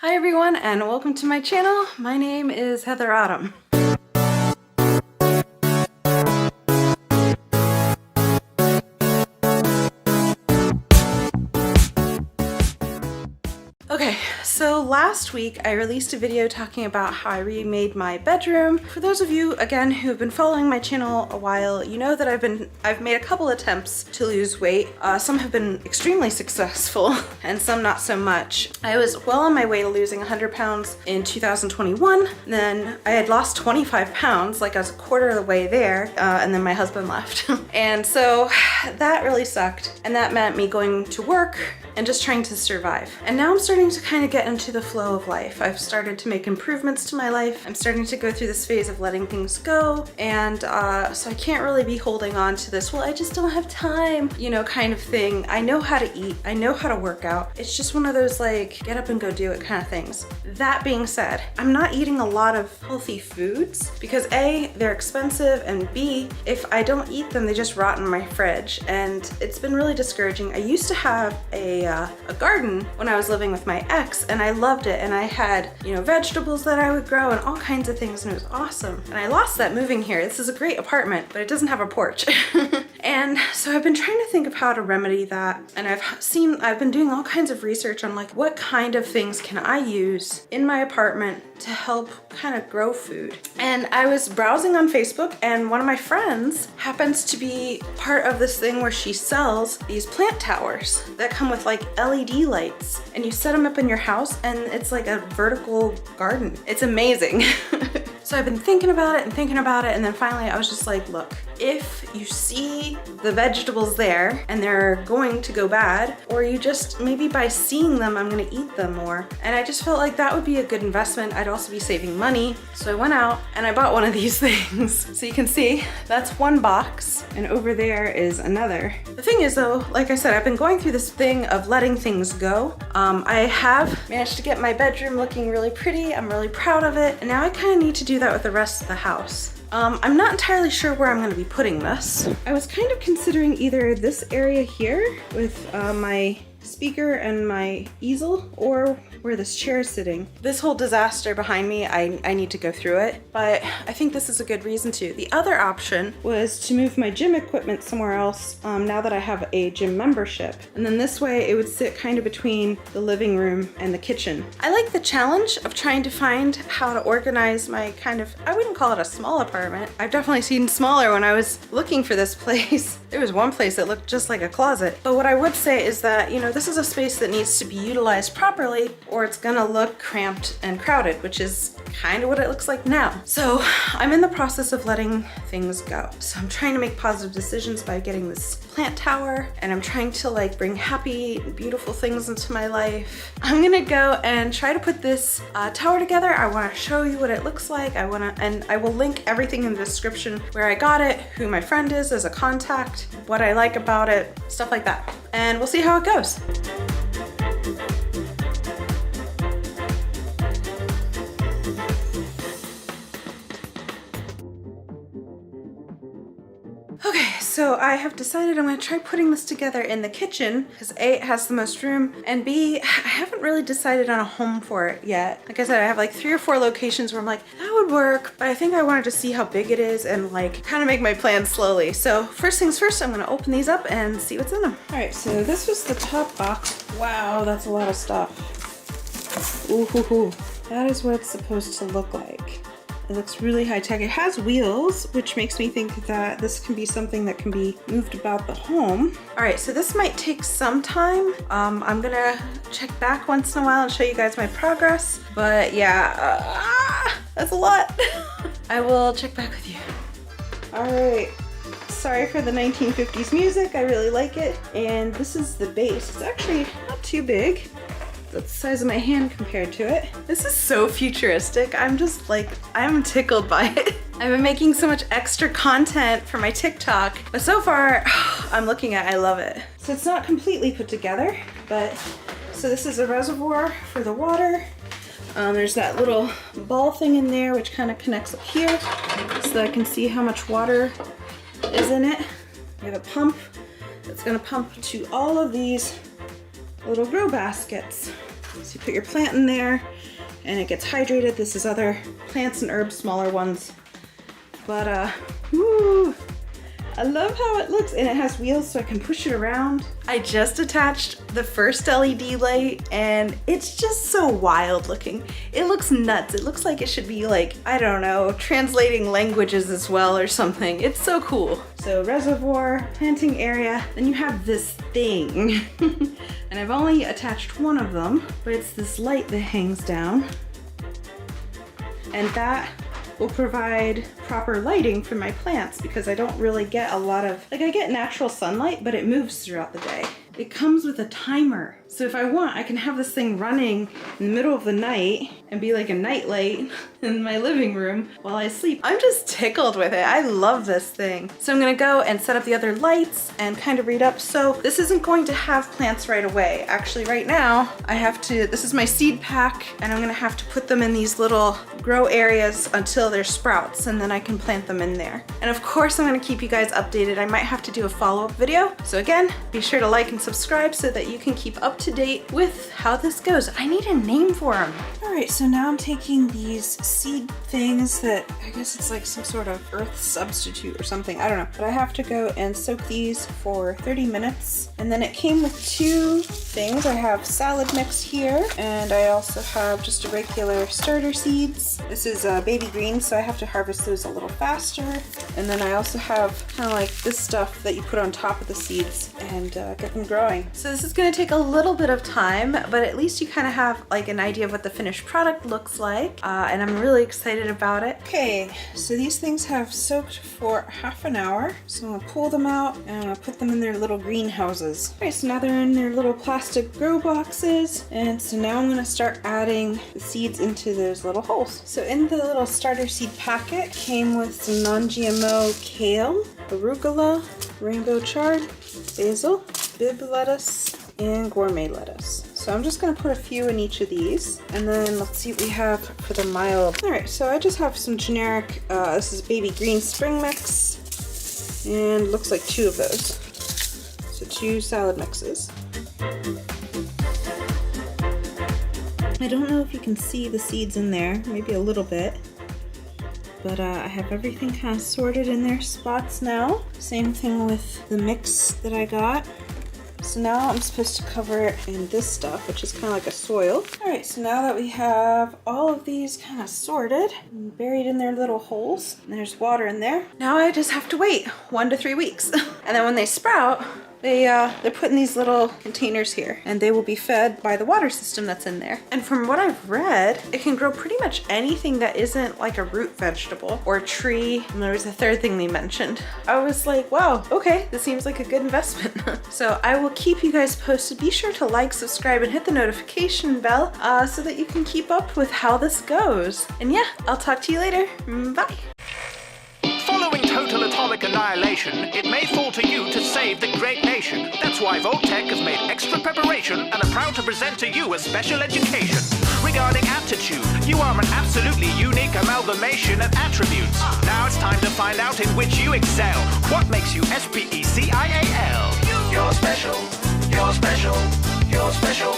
Hi everyone and welcome to my channel. My name is Heather Autumn. Okay, so last week I released a video talking about how I remade my bedroom. For those of you, again, who have been following my channel a while, you know that I've made a couple attempts to lose weight. Some have been extremely successful and some not so much. I was well on my way to losing 100 pounds in 2021. Then I had lost 25 pounds, like I was a quarter of the way there, and then my husband left. And so that really sucked. And that meant me going to work and just trying to survive. And now I'm starting to kind of get into the flow of life. I've started to make improvements to my life. I'm starting to go through this phase of letting things go. And so I can't really be holding on to this, well, I just don't have time, you know, kind of thing. I know how to eat. I know how to work out. It's just one of those like, get up and go do it kind of things. That being said, I'm not eating a lot of healthy foods because A, they're expensive, and B, if I don't eat them, they just rot in my fridge. And it's been really discouraging. I used to have a garden when I was living with my ex, and I loved it, and I had, you know, vegetables that I would grow and all kinds of things, and it was awesome. And I lost that moving here. This is a great apartment, but it doesn't have a porch. And so I've been trying to think of how to remedy that, and I've been doing all kinds of research on like what kind of things can I use in my apartment to help kind of grow food. And I was browsing on Facebook, and one of my friends happens to be part of this thing where she sells these plant towers that come with like LED lights, and you set them up in your house and it's like a vertical garden. It's amazing. So I've been thinking about it, and then finally I was just like, look, if you see the vegetables there and they're going to go bad, or you just, maybe by seeing them, I'm gonna eat them more. And I just felt like that would be a good investment. I'd also be saving money. So I went out and I bought one of these things. So you can see that's one box, and over there is another. The thing is though, like I said, I've been going through this thing of letting things go. I have managed to get my bedroom looking really pretty. I'm really proud of it. And now I kind of need to do that with the rest of the house. I'm not entirely sure where I'm going to be putting this. I was kind of considering either this area here with my speaker and my easel, or where this chair is sitting. This whole disaster behind me, I need to go through it, but I think this is a good reason to. The other option was to move my gym equipment somewhere else now that I have a gym membership. And then this way it would sit kind of between the living room and the kitchen. I like the challenge of trying to find how to organize my kind of, I wouldn't call it a small apartment. I've definitely seen smaller when I was looking for this place. There was one place that looked just like a closet. But what I would say is that, you know, this is a space that needs to be utilized properly, or it's gonna look cramped and crowded, which is kind of what it looks like now. So I'm in the process of letting things go. So I'm trying to make positive decisions by getting this plant tower, and I'm trying to like bring happy, beautiful things into my life. I'm gonna go and try to put this tower together. I wanna show you what it looks like. And I will link everything in the description, where I got it, who my friend is as a contact, what I like about it, stuff like that. And we'll see how it goes. Okay, so I have decided I'm gonna try putting this together in the kitchen because A, it has the most room, and B, I haven't really decided on a home for it yet. Like I said, I have like 3 or 4 locations where I'm like, that would work, but I think I wanted to see how big it is and like kind of make my plans slowly. So first things first, I'm gonna open these up and see what's in them. All right, so this was the top box. Wow, that's a lot of stuff. Ooh, hoo, hoo. That is what it's supposed to look like. It looks really high tech. It has wheels, which makes me think that this can be something that can be moved about the home. All right, so this might take some time. I'm gonna check back once in a while and show you guys my progress. But yeah, that's a lot. I will check back with you. All right, sorry for the 1950s music. I really like it. And this is the base. It's actually not too big. That's the size of my hand compared to it. This is so futuristic. I'm just like, I'm tickled by it. I've been making so much extra content for my TikTok, but so far I'm looking at, I love it. So it's not completely put together, but so this is a reservoir for the water. There's that little ball thing in there which kind of connects up here so that I can see how much water is in it. We have a pump that's gonna pump to all of these little grow baskets. So you put your plant in there and it gets hydrated. This is other plants and herbs, smaller ones. But woo, I love how it looks, and it has wheels so I can push it around. I just attached the first LED light and it's just so wild looking. It looks nuts. It looks like it should be like, I don't know, translating languages as well or something. It's so cool. So reservoir, planting area, then you have this thing. And I've only attached one of them, but it's this light that hangs down. And that will provide proper lighting for my plants because I don't really get a lot of, like I get natural sunlight, but it moves throughout the day. It comes with a timer. So if I want, I can have this thing running in the middle of the night and be like a night light in my living room while I sleep. I'm just tickled with it. I love this thing. So I'm gonna go and set up the other lights and kind of read up. So this isn't going to have plants right away. Actually, right now, I have to, this is my seed pack, and I'm gonna have to put them in these little grow areas until they're sprouts, and then I can plant them in there. And of course, I'm gonna keep you guys updated. I might have to do a follow-up video. So again, be sure to like and subscribe so that you can keep up to date with how this goes. I need a name for them. All right, so now I'm taking these seed things that I guess it's like some sort of earth substitute or something. I don't know, but I have to go and soak these for 30 minutes. And then it came with two things. I have salad mix here, and I also have just a regular starter seeds. This is baby green, so I have to harvest those a little faster. And then I also have kind of like this stuff that you put on top of the seeds and get them growing. So this is gonna take a little bit of time, but at least you kind of have like an idea of what the finished product looks like. And I'm really excited about it. Okay, so these things have soaked for half an hour. So I'm gonna pull them out and I'm gonna put them in their little greenhouses. All right, so now they're in their little plastic grow boxes. And so now I'm gonna start adding the seeds into those little holes. So in the little starter seed packet came with some non-GMO kale, arugula, rainbow chard, basil, bib lettuce, and gourmet lettuce. So I'm just gonna put a few in each of these, and then let's see what we have for the mild. All right, so I just have some generic, this is baby green spring mix, and looks like two of those. So two salad mixes. I don't know if you can see the seeds in there, maybe a little bit. But I have everything kind of sorted in their spots now. Same thing with the mix that I got. So now I'm supposed to cover it in this stuff, which is kind of like a soil. All right, so now that we have all of these kind of sorted and buried in their little holes, and there's water in there, now I just have to wait 1 to 3 weeks. And then when they sprout, they're put in these little containers here, and they will be fed by the water system that's in there. And from what I've read, it can grow pretty much anything that isn't like a root vegetable or a tree. And there was a third thing they mentioned. I was like, wow, okay, this seems like a good investment. So I will keep you guys posted. Be sure to like, subscribe, and hit the notification bell so that you can keep up with how this goes. And yeah, I'll talk to you later. Bye. Following total atomic annihilation, it may fall to you to save the great nation. That's why Voltech has made extra preparation and are proud to present to you a special education. Regarding aptitude, you are an absolutely unique amalgamation of attributes. Now it's time to find out in which you excel. What makes you SPECIAL? You're special, you're special, you're special.